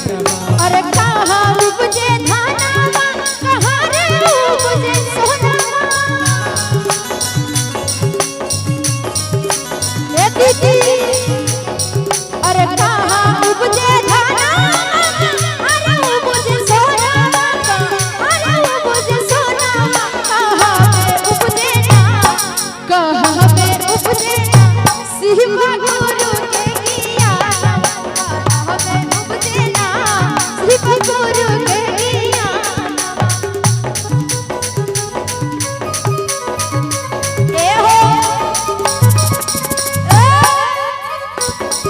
अरे कहाँ उपजे धानावा कहाँ रे उपजे सोनावा ए दीदी अरे कहाँ उपजे धानावा अरे उपजे सोनावा अरे उपजे सोनावा कहाँ पे उपजे शिवा गुरु के किया कहाँ पे उपजे ना शिवा गुरु के किया ए हो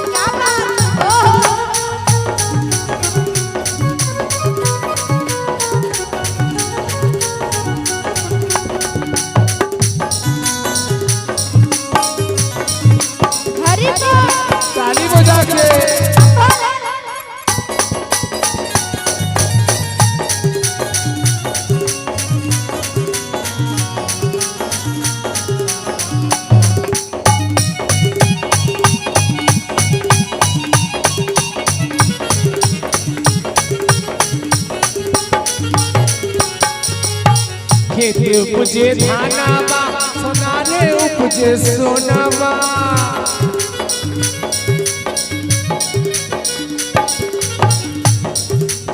क्या बात हो हरि बोल ताली बजा के खेते उपजे धानावा सोनारे उपजे सोनावा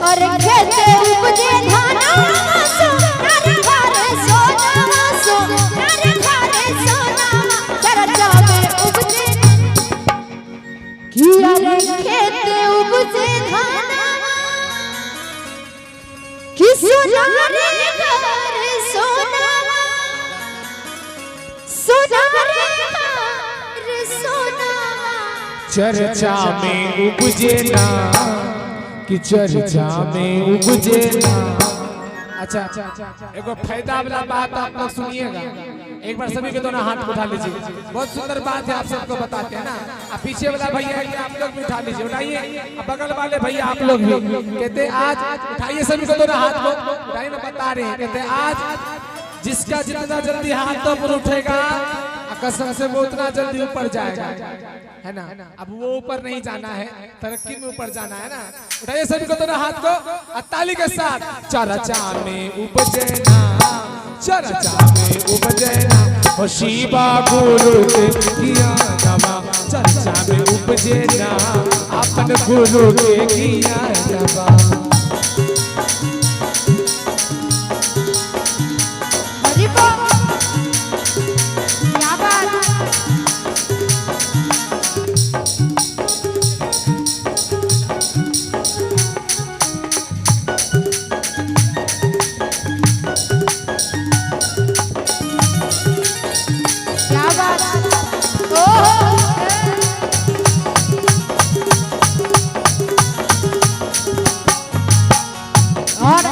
अरे खेते उपजे धानावा सोनारे घरे सोनावा सोनारे घरे सोनावा चर्चा में उपजे कि अरे खेते उपजे धानावा कि सोनारे घरे सोनावा सोनारे घरे सोनावा चर्चा में उपजे ना कि चर्चा में उपजे ना। अच्छा एक फायदा वाला बात आप लोग सुनिएगा। एक बार सभी के दोनों हाथ उठा लीजिए। बहुत सुंदर बात है, आप सबको बताते हैं ना। आप पीछे वाला भैया है, आप लोग भी उठा लीजिए, उठाइए। बगल वाले भैया आप लोग भी कहते आज उठाइए, सभी को दोनों हाथ को उठाइए ना, बता रहे हैं कहते आज जिसका जितना जल्दी हाथ ऊपर उठेगा कसम से वो उतना जल्दी ऊपर जाएगा, है ना। अब वो ऊपर नहीं जाना है, तरक्की में ऊपर जाना है ना। उठाइए सभी को दोनों हाथ को ताली के साथ। चर्चा में उपजे ना, चर्चा में उपजे ना, ओ शिवा गुरु के किया नवा। चर्चा में उपजे ना, अपन गुरु के किया नवा। हरि बोल क्या बात क्या बात ओ और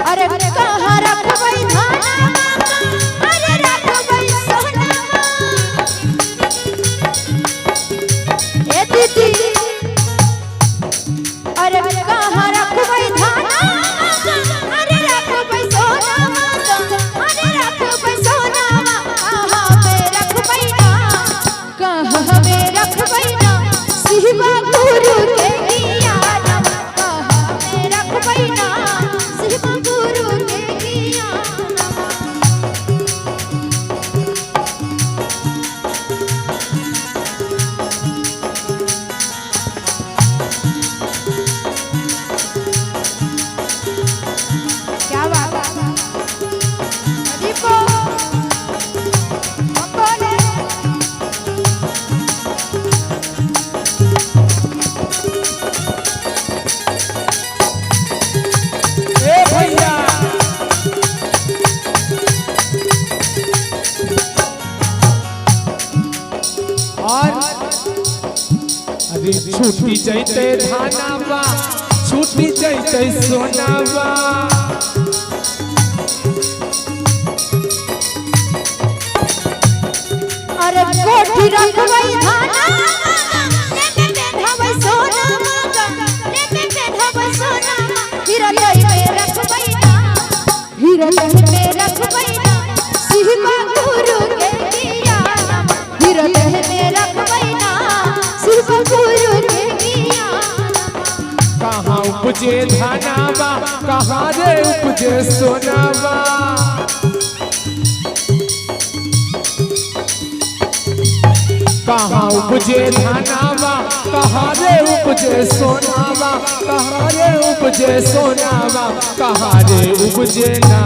अरे कहाँ रखबै धानावा अरे रखबै सोनावा ए दीदी अरे कहाँ रखबै धानावा अरे रखबै सोनावा अरे रखबै सोनावा कहाँ पे रखबै ना शिवा गुरु के किया नवा कहाँ पे रखबै ना शिवा गुरु के किया नवा क्या बात हरि बोल बोले ए भैया और अरे छूटी जैते धानावा, छूटी जैते सोनावा। अरे कोठी रखबै धानावा लेके बैठबै सोनावा लेके बैठबै सोनावा हिरलै में रखबै ना हिरलै में रखबै ना शिवा गुरु के किया नवा हिरलै में रखबै ना शिवा गुरु के किया नवा उपजे धनावा कहाँ रे उपजे सोनावा। कहाँ उपजे धनावा कहाँ रे उपजे सोनावा। कहाँ रे उपजे सोनावा कहाँ रे उपजे ना।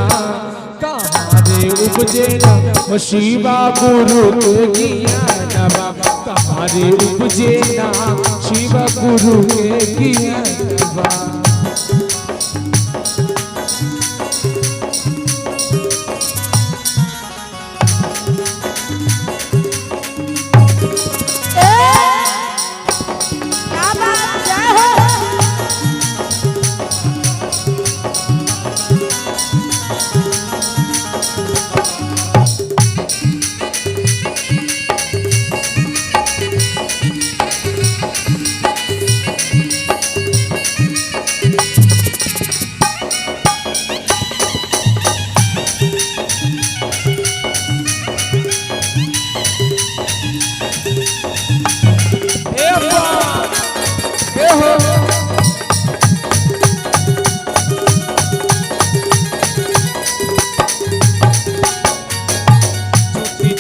कहाँ रे उपजे ना वो शिवा गुरु के ज्ञानवा। कहाँ रे उपजे ना शिवा गुरु के ज्ञानवा।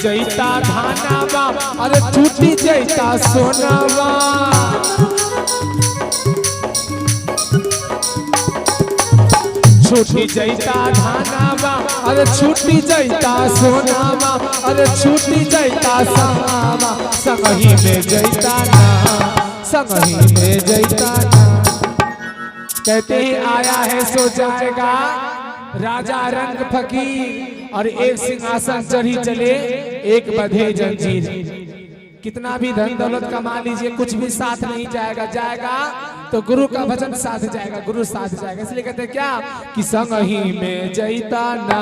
जैता धानावा अरे छूटी जैता सोनावा। छूटी जैता धानावा अरे छूटी जैता सोनावा। अरे छूटी जैता संगावा संगही में जैता ना। संगही में जैता ना। कहते ही आया है सो जाएगा राजा रंग फकीर और एक सिंहासन चढ़ी चले एक बंधे जंजीर। कितना भी धन दौलत कमा लीजिए कुछ भी साथ नहीं जाएगा। जाएगा तो गुरु का भजन साथ जाएगा, गुरु साथ जाएगा। इसलिए कहते हैं क्या कि संगही में जैता ना।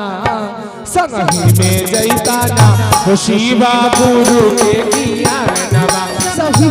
संगही में जैता ना वो शिवा गुरु के ज्ञानवा। सही